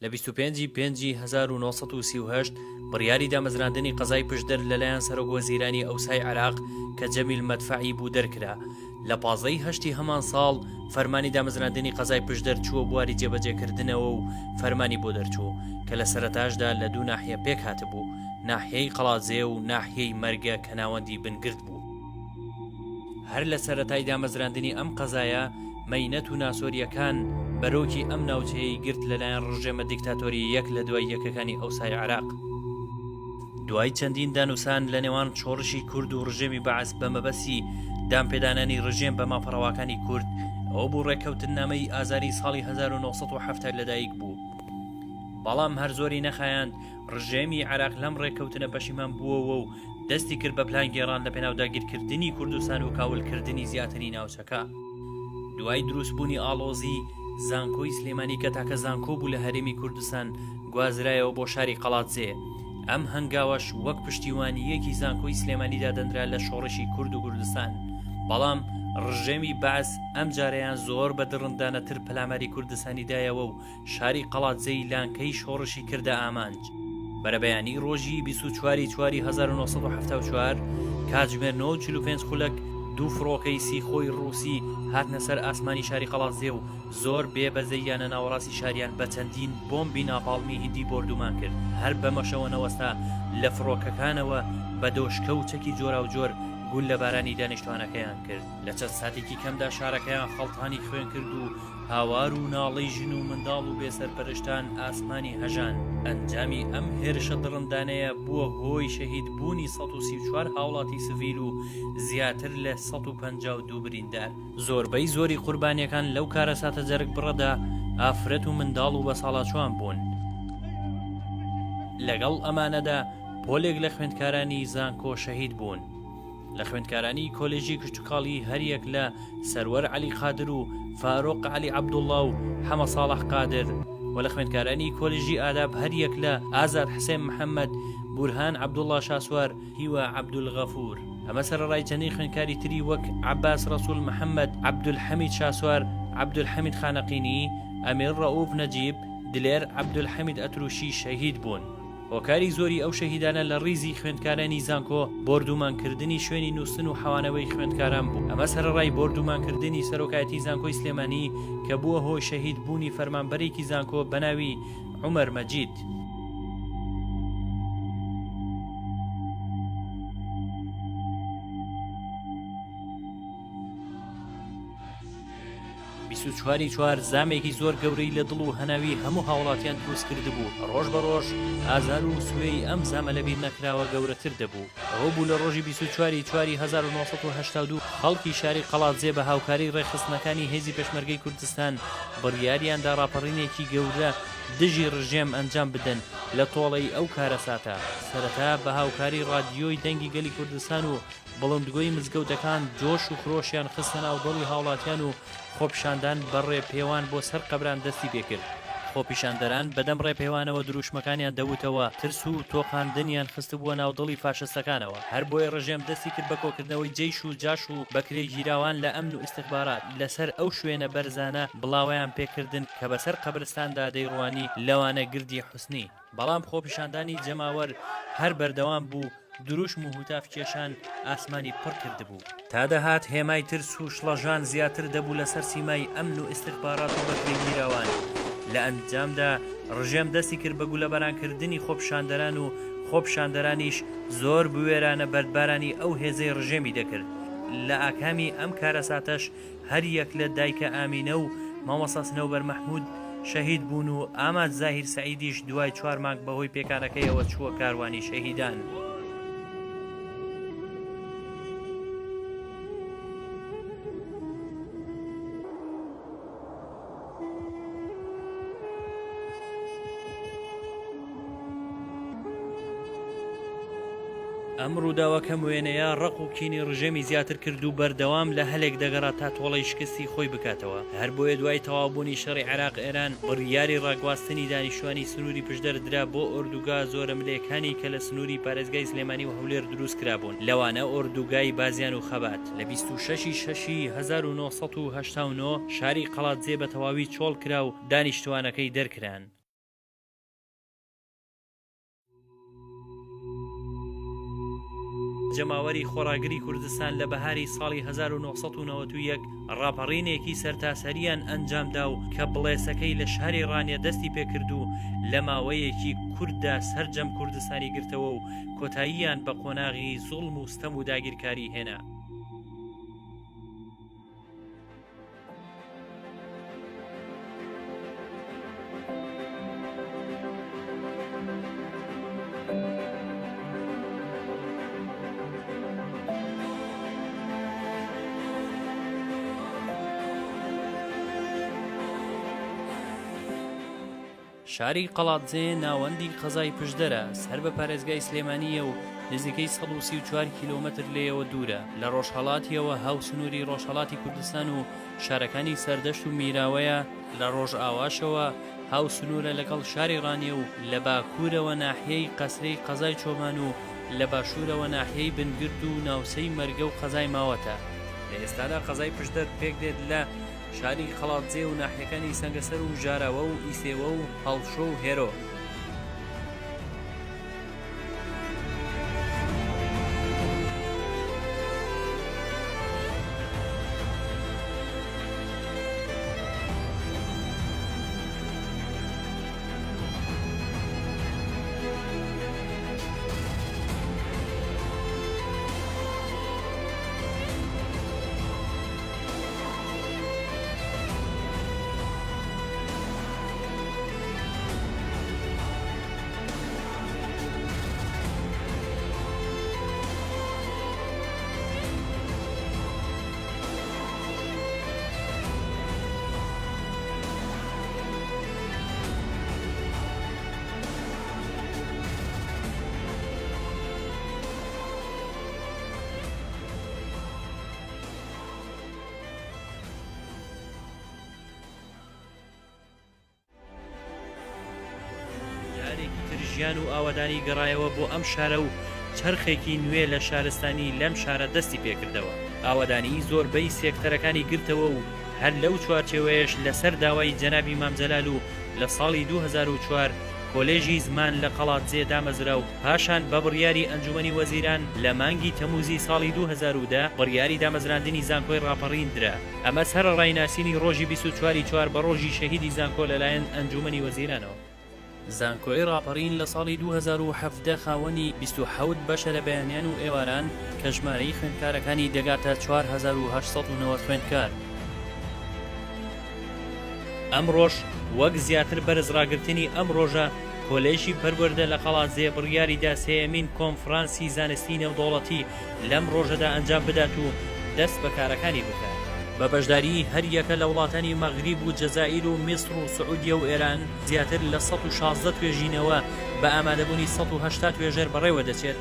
لە 25/5/1938 بڕیاری دامەزراندنی قەزای پشدەر لەلایەن سەرۆک وەزیرانی ئەوسای عێراق کە جەمیل مەدفەعی بوو دەرکرا. لە 15 هەمان ساڵ فەرمانی دامەزراندنی قەزای پشدەر چووە بواری جێبەجێکردنەوە و فەرمانی بۆ دەرچوو کە لە سەرەتاشدا لە دوو ناحیە پێک هاتبوو، ناحیەی قەڵاتزێ و ناحیەی مەرگە کە ناوەندی بنگرت بوو. هەر لە سەرەتای دامەزراندنی ئەم قەزایە مەینەت و ناسۆریەکان بەرۆکی ئەم ناوچەیەی گرت لەلایەن ڕژێمە دیکتاتۆری یەک لە دوای یەکەکانی ئەوسای عێراق. دوای چەندین دانووسان لە نێوان شۆڕشی کورد و ڕژێمی بەعەس بە مەبەستی دامپێدانانی ڕژێم بە مافەڕەواکانی کورد ئەوە بوو ڕێککەوتنامەی ئازاری ساڵی 1970 لەدایک بوو. بەڵام هەر زۆری نەخایاند ڕژێمی عێراق لەم ڕێککەوتنە پەشیمان بووەوە و دەستی کرد بە پلان گێڕان لە پێناوداگیرکردنی کوردستان و کاولکردنی زیاتری ناوچەکە. دوای دروستبوونی ئاڵۆزی زانکۆی سلێمانی کە تاکە زانکۆ بوو لە هەرێمی کوردستان گوازرایەوە بۆ شاری قەڵاتزێ. ئەم هەنگاوەش وەک پشتیوانیەکی زانکۆی سلێمانیدا دەندرا لە شۆڕشی کورد و کوردستان. بەڵام ڕژێمی بەعەس ئەم جارەیان زۆر بە دڕندانەتر پەلاماری کوردستانیدایەوە و شاری قەڵاتزەی لانکەی شۆڕشی کردە ئامانج. بەرەبەیانی ڕۆژی 24/4/1974 کاتژمێر 45 خولەک دوو فڕۆکەی سیخۆی ڕووسی هاتنە سەر ئاسمانی شاری قەڵاتزێ و زۆر بێبەزەیانە ناوەڕاستی شاریان بە چەندین بۆمبی ناپاڵمی هیندی بردومان کرد. هەر بەمەشەوە نەوەستا لە فڕۆکەکانەوە بە دۆشکە و چەکی جۆرا و جۆر گول لە بارانی دانیشتوانەکەیان کرد. لە چەند ساتێکی کەمدا شارەکەیان خەڵتانی خوێن کرد و هاوار و ناڵەی ژن و منداڵ و بێسەرپەرشتان ئاسمانی هەژان. ئەنجامی ئەم هێرشە دڕندانەیە بووە هۆی شەهید بوونی 134 هاوڵاتی سڤیل و زیاتر لە 152 بریندار. زۆربەی زۆری قوربانیەکان لەو کارە ساتە جەرگ بڕەدا ئافرەت و منداڵ و بەساڵاچوان بوون. لەگەڵ ئەمانەدا پۆلێک لە خوێندکارانی زانکۆ شەهید بوون. لە خوێندکارانی کۆلێژی کشتتوکاڵی هەریەک لە سەروەر عەلی قادر و فاڕۆق عەلی عەبدوڵڵا و حەمە ساڵح قادر و لە خوێندکارانی کۆلێژی ئاداب هەریەک لە ئازاد حسێن محەممەد، بورهان عەبدوڵڵا شاسوار، هیوە عەبدولغەفور. ئەمە سەرەڕای چەندین خوێندکاری تری وەک عەباس ڕەسوول محەممەد، عەبدولحەمید شاسوار، عەبدولحەمید خانەقینی، ئەمیر ڕەئوف نەجیب، دلێر عەبدولحەمید ئەتروشی شەهید بوون. هۆکاری زۆری ئەو شەهیدانە لە ڕیزی خوێندکارانی زانکۆ بردومانکردنی شوێنی نووسن و حەوانەوەی خوێندکاران بوو. ئەمە سەرەڕای بردومانکردنی سەرۆکایەتی زانکۆی سلێمانی کە بووە هۆی شەهید بوونی فەرمانبەرێکی زانکۆ بەناوی عومەر مەجید. 24/4 زامێکی زۆر گەورەی لە دڵ و هەناوی هەموو هاوڵاتیان دروست کرد بوو. ڕۆژ بە ڕۆژ ئازار و سوێی ئەم زامە لەبیر نەکراوە گەورەتر دەبوو. ئەوە بوو لە ڕۆژی 24/4/1982 خەڵکی شاری قەڵاتزێ بە هاوکاری ڕێخستنەکانی هێزی پێشمەرگەی کوردستان بڕیاریاندا ڕاپەڕینێکی گەورە دژی ڕژێم ئەنجام بدەن لە تۆڵەی ئەو کارە ساتە. سەرەتا بە هاوکاری ڕادیۆی دەنگی گەلی کوردستان و بڵندگۆی مزگەوتەکان جۆش و خرۆشیان خستە ناو دڵی هاوڵاتیان و خۆپیشاندان بەڕێ پێوان بۆ سەر قەبران دەستی پێکرد. خۆپیشاندەران بەدەم ڕێپەیوانەوە دروشمەکانیان دەوتەوە ترس و تۆقاندنیان خست بووە ناو دڵی فاشستەکانەوە. هەر بۆیە ڕژێم دەستی کرد بە کۆکردنەوەی جەیش و جاش و بەکرێ گیراوان لە ئەمن و ئیستیخبارات لەسەر ئەو شوێنە بەرزانە بڵاویان پێکردن کە بەسەر قەبرستاندا دەیڕوانی لەوانە گردی حوسنی. بەڵام خۆپیشاندانی جەماوەر هەر بەردەوام بوو، دروشم و هوتاف کێشان ئاسمانی پڕ کرد بوو. تا دەهات هێمای ترس و شڵەژان زیاتر دەبوو لەسەر سیمای ئەمن و ئیستیخبارات و بەکرێ گیراوان. لە ئەنجامدا ڕژێم دەستی کرد بە گولەبەرانکردنی خۆپیشاندەران و خۆپیشاندەرانیش زۆر بوێرانە بەردبارانی ئەو هێزەی ڕژێمی دەکرد. لە ئاکامی ئەم کارە ساتەش هەر یەک لە دایکە ئامینە و مامۆستا سنەوبەر مەحموود شەهید بوون و ئاماد زاهیر سەعیدیش دوای 4 مانگ بەهۆی پێکانەکەیەوە چووە کاروانی شەهیدان. ئەم ڕووداوەکەم وێنەیە ڕق و کینی ڕژێمی زیاتر کرد و بەردەوام لە هەلێک دەگەڕات تا تۆڵەی شکستی خۆی بکاتەوە. هەر بۆیە دوای تەواوبوونی شەڕی عێراق ئێران بڕیاری ڕاگواستنی دانیشتوانی سنووری پشدەر درا بۆ ئۆردوگا زۆرە ملەیەکانی کە لە سنووری پارێزگای سلێمانی و هەولێر دروست کرابوون. لەوانە ئۆردوگای بازیان و خەبات لە 26/6/1989 شاری قەڵاتزێ بە تەواوی چۆڵ کرا و دانیشتوانەکەی دەرکران. جەماوەری خۆراگری کوردستان لە بەهاری ساڵی 1991 ڕاپەڕینێکی سەرتاسەریان ئەنجامدا و کە بڵێسەکەی لە شاری ڕانیە دەستی پێکرد و لە ماوەیەکی کووردا سەرجەم کوردستانی گرتەوە و کۆتاییان بە قۆناغی زوڵم و ستەم و داگیرکاری هێنا. شاری قەڵاتجێ ناوەندی قەزای پشدەرە، سەر بە پارێزگای سلێمانیە و نزیکەی 134 کیلۆمەتر لێەوە دوورە لە ڕۆژهەڵاتیەوە. هاوسنووری ڕۆژهەڵاتی کوردستان و شارەکانی سەردەشت و میراوەیە. لە ڕۆژ ئاواشەوە هاوسنوورە لەگەڵ شاری ڕانیە و لە باکوورەوە ناحیەی قەسرەی قەزای چۆمان و لە باشوورەوە ناحیەی بنگرد و ناوسەی مەرگە و قەزای ماوەتە. لە ئێستادا قەزای پشدەر پێک دێت لە شاری قەڵاتجێ و ناحیەکانی سەنگەسەر و ژاراوە و ئیسێوە و هەڵشۆ و هێرۆ. ژیان و ئاوادانی گەڕایەوە بۆ ئەم شارە و چرخێکی نوێ لە شارستانی لەم شارە دەستی پێکردەوە. ئاوادانی زۆربەی سێکتەرەکانی گرتەوە و هەر لەو چوارچێوەیەش لەسەر داوای جەنابی مامجەلال و لە ساڵی 2004 کۆلێژی زمان لە قەڵاتجێ دامەزرا و پاشان بە بڕیاری ئەنجومەنی وەزیران لە مانگی تەموزی ساڵی 2010 بڕیاری دامەزراندنی زانکۆی ڕاپەڕیندرا. ئەمە سەر ڕایناسینی ڕۆژی 24/4 بە ڕۆژی شەهیدی زانکۆ لەلایەن ئەنجومەنی وەزیرانەوە. زانکۆی ڕاپەڕین لە ساڵی 2017 خاوەنی 27 بەشە لە بەیانیان و ئێواران کە ژمارەی خوێندکارەکانی دەگاتە 4890 خوێندکار. ئەم ڕۆژ وەک زیاتر بەرزڕاگرتنی ئەم ڕۆژە کۆلێژی پەروەردە لە قەڵاتجێ بڕیاریدا سێیەمین کۆنفرانسی زانستی نێودەوڵەتی لەم ڕۆژەدا ئەنجام بدات و دەست بە کارەکانی بکات بە بەشداری هەر یەکە لە وڵاتانی مەغریب و جەزائیر و میسر و سعودیە و ئێران. زیاتر لە 116 توێژینەوە بە ئامادەبوونی 180 توێژەر بەڕێوە دەچێت